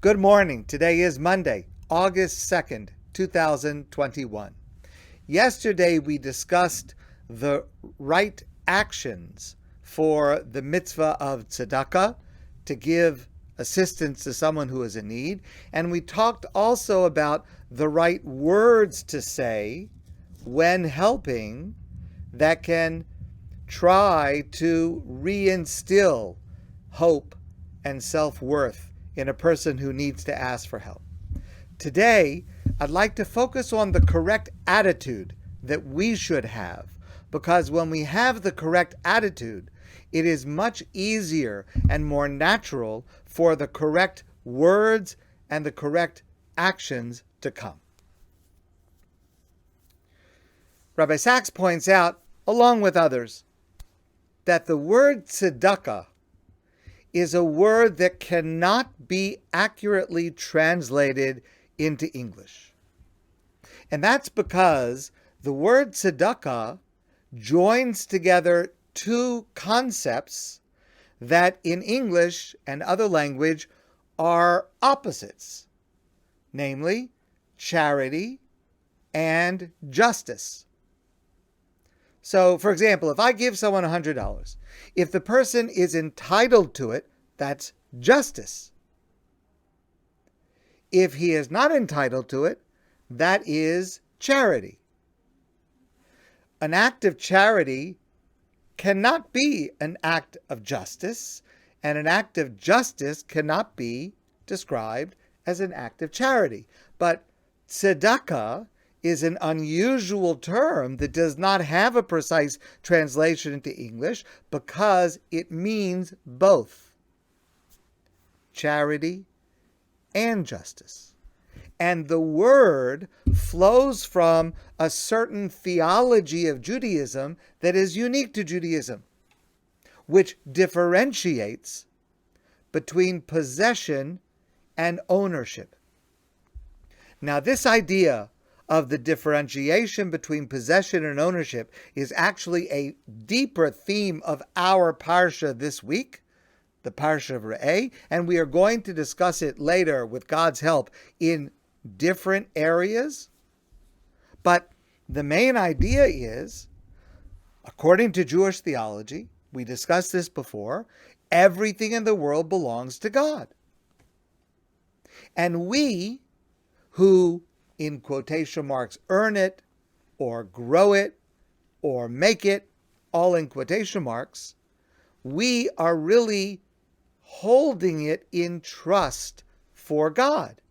Good morning. Today is Monday, August 2nd, 2021. Yesterday we discussed the right actions for the mitzvah of tzedakah, to give assistance to someone who is in need. And we talked also about the right words to say when helping that can try to reinstill hope and self-worth in a person who needs to ask for help. Today, I'd like to focus on the correct attitude that we should have, because when we have the correct attitude, it is much easier and more natural for the correct words and the correct actions to come. Rabbi Sachs points out, along with others, that the word tzedakah is a word that cannot be accurately translated into English. And that's because the word tzedakah joins together two concepts that in English and other language are opposites, namely charity and justice. So, for example, if I give someone $100, if the person is entitled to it, that's justice. If he is not entitled to it, that is charity. An act of charity cannot be an act of justice, and an act of justice cannot be described as an act of charity. But tzedakah is an unusual term that does not have a precise translation into English because it means both charity and justice. And the word flows from a certain theology of Judaism that is unique to Judaism, which differentiates between possession and ownership. Now, this idea of the differentiation between possession and ownership is actually a deeper theme of our parsha this week, the parsha of Re'eh, and we are going to discuss it later with God's help in different areas. But the main idea is, according to Jewish theology, we discussed this before, everything in the world belongs to God. And we who, in quotation marks, earn it, or grow it, or make it, all in quotation marks, we are really holding it in trust for God,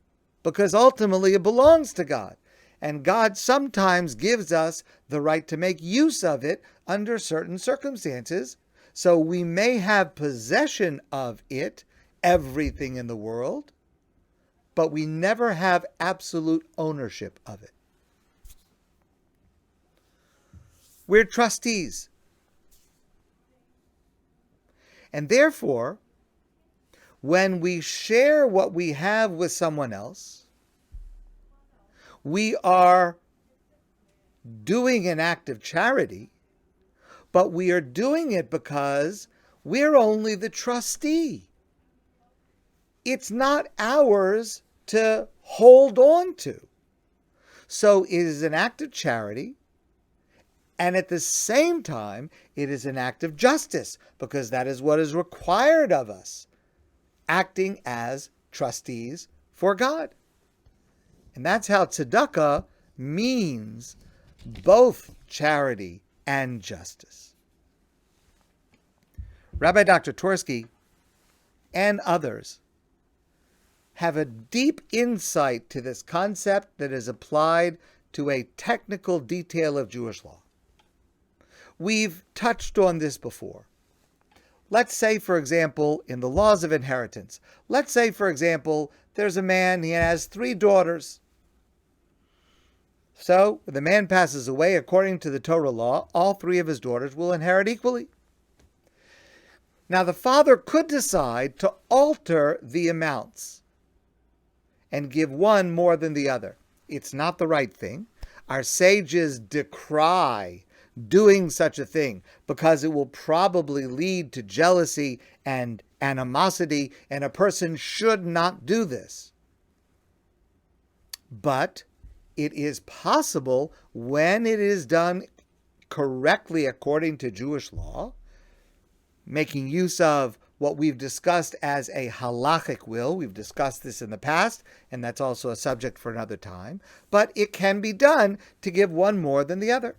because ultimately it belongs to God. And God sometimes gives us the right to make use of it under certain circumstances. So we may have possession of it, everything in the world, but we never have absolute ownership of it. We're trustees. And therefore, when we share what we have with someone else, we are doing an act of charity, but we are doing it because we're only the trustee. It's not ours to hold on to. So it is an act of charity, and at the same time, it is an act of justice, because that is what is required of us, acting as trustees for God. And that's how tzedakah means both charity and justice. Rabbi Dr. Twersky and others have a deep insight to this concept that is applied to a technical detail of Jewish law. We've touched on this before. Let's say, for example, in the laws of inheritance, let's say, for example, there's a man, he has 3 daughters. So, when the man passes away, according to the Torah law, all 3 of his daughters will inherit equally. Now, the father could decide to alter the amounts and give one more than the other. It's not the right thing. Our sages decry doing such a thing because it will probably lead to jealousy and animosity, and a person should not do this. But it is possible, when it is done correctly according to Jewish law, making use of what we've discussed as a halachic will. We've discussed this in the past, and that's also a subject for another time. But it can be done to give one more than the other.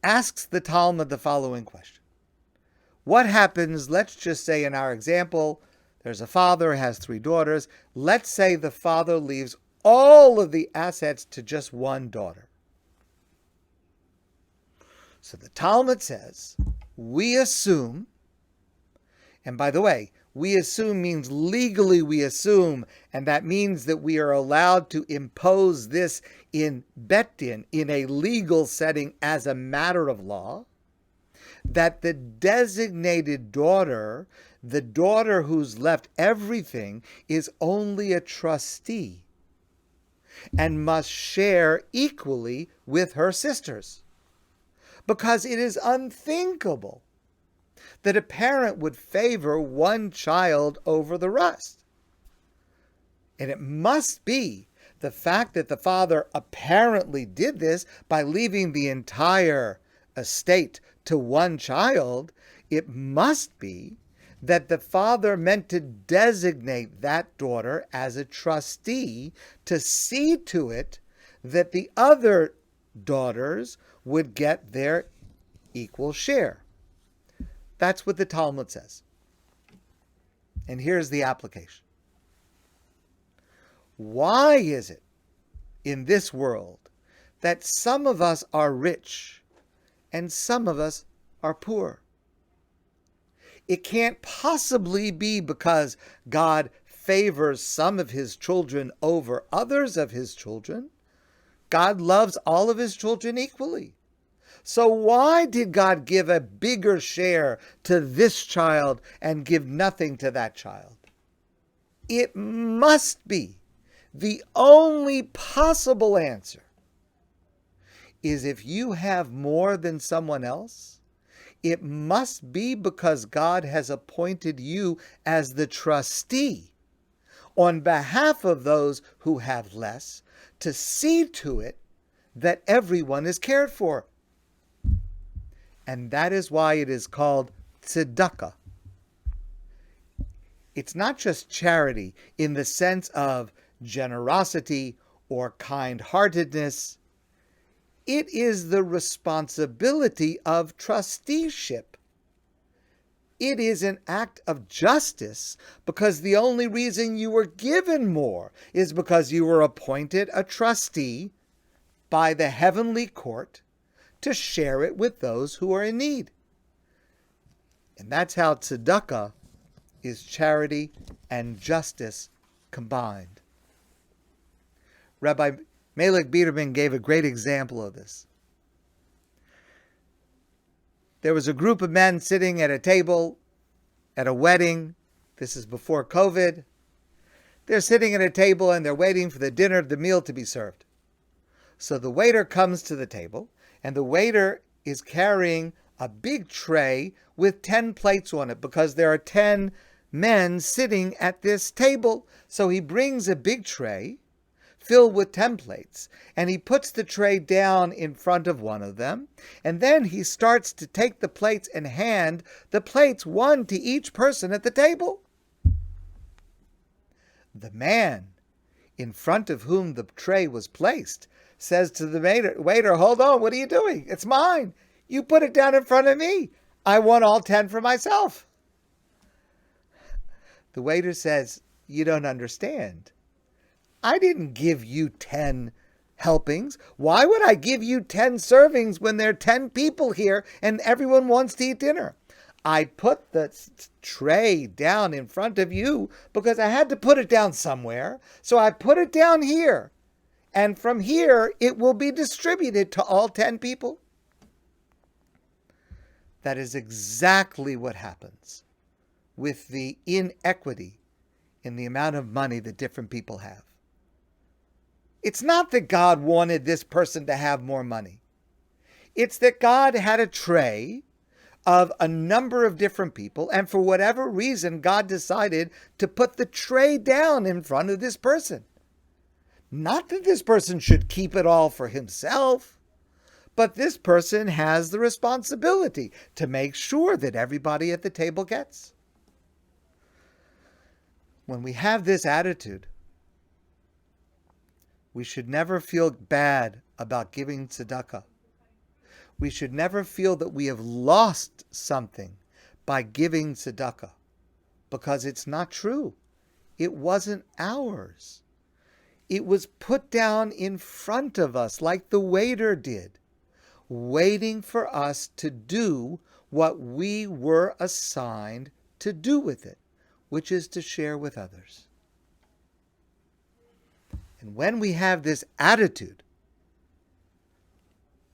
Asks the Talmud the following question. What happens, let's just say in our example, there's a father, has 3 daughters. Let's say the father leaves all of the assets to just one daughter. So the Talmud says, we assume, and by the way, we assume means legally we assume, and that means that we are allowed to impose this in Bet Din, in a legal setting as a matter of law, that the designated daughter, the daughter who's left everything, is only a trustee and must share equally with her sisters. Because it is unthinkable that a parent would favor one child over the rest. And it must be the fact that the father apparently did this by leaving the entire estate to one child. It must be that the father meant to designate that daughter as a trustee to see to it that the other daughters would get their equal share. That's what the Talmud says. And here's the application. Why is it in this world that some of us are rich and some of us are poor? It can't possibly be because God favors some of his children over others of his children. God loves all of his children equally. So why did God give a bigger share to this child and give nothing to that child? It must be, the only possible answer is, if you have more than someone else, it must be because God has appointed you as the trustee on behalf of those who have less, to see to it that everyone is cared for. And that is why it is called tzedakah. It's not just charity in the sense of generosity or kind-heartedness. It is the responsibility of trusteeship. It is an act of justice, because the only reason you were given more is because you were appointed a trustee by the heavenly court to share it with those who are in need. And that's how tzedakah is charity and justice combined. Rabbi Melech Biederman gave a great example of this. There was a group of men sitting at a table at a wedding. This is before COVID. They're sitting at a table and they're waiting for the meal to be served. So the waiter comes to the table, and the waiter is carrying a big tray with 10 plates on it, because there are 10 men sitting at this table. So he brings a big tray filled with 10 plates, and he puts the tray down in front of one of them, and then he starts to take the plates and hand the plates, one to each person at the table. The man in front of whom the tray was placed says to the waiter, hold on, what are you doing? It's mine. You put it down in front of me. I want all 10 for myself. The waiter says, you don't understand. I didn't give you 10 helpings. Why would I give you 10 servings when there are 10 people here and everyone wants to eat dinner? I put the tray down in front of you because I had to put it down somewhere. So I put it down here. And from here, it will be distributed to all 10 people. That is exactly what happens with the inequity in the amount of money that different people have. It's not that God wanted this person to have more money. It's that God had a tray of a number of different people, and for whatever reason, God decided to put the tray down in front of this person. Not that this person should keep it all for himself, but this person has the responsibility to make sure that everybody at the table gets. When we have this attitude, we should never feel bad about giving tzedakah. We should never feel that we have lost something by giving tzedakah, because it's not true. It wasn't ours. It was put down in front of us like the waiter did, waiting for us to do what we were assigned to do with it, which is to share with others. And when we have this attitude,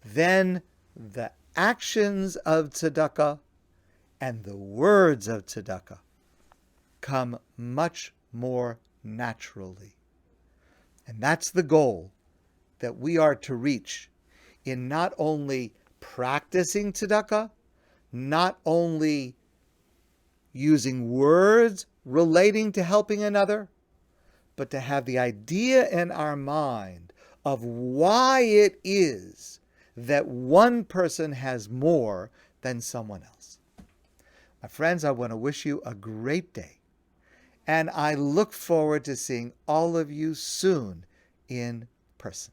then the actions of tzedakah and the words of tzedakah come much more naturally. And that's the goal that we are to reach in not only practicing tzedakah, not only using words relating to helping another, but to have the idea in our mind of why it is that one person has more than someone else. My friends, I want to wish you a great day, and I look forward to seeing all of you soon in person.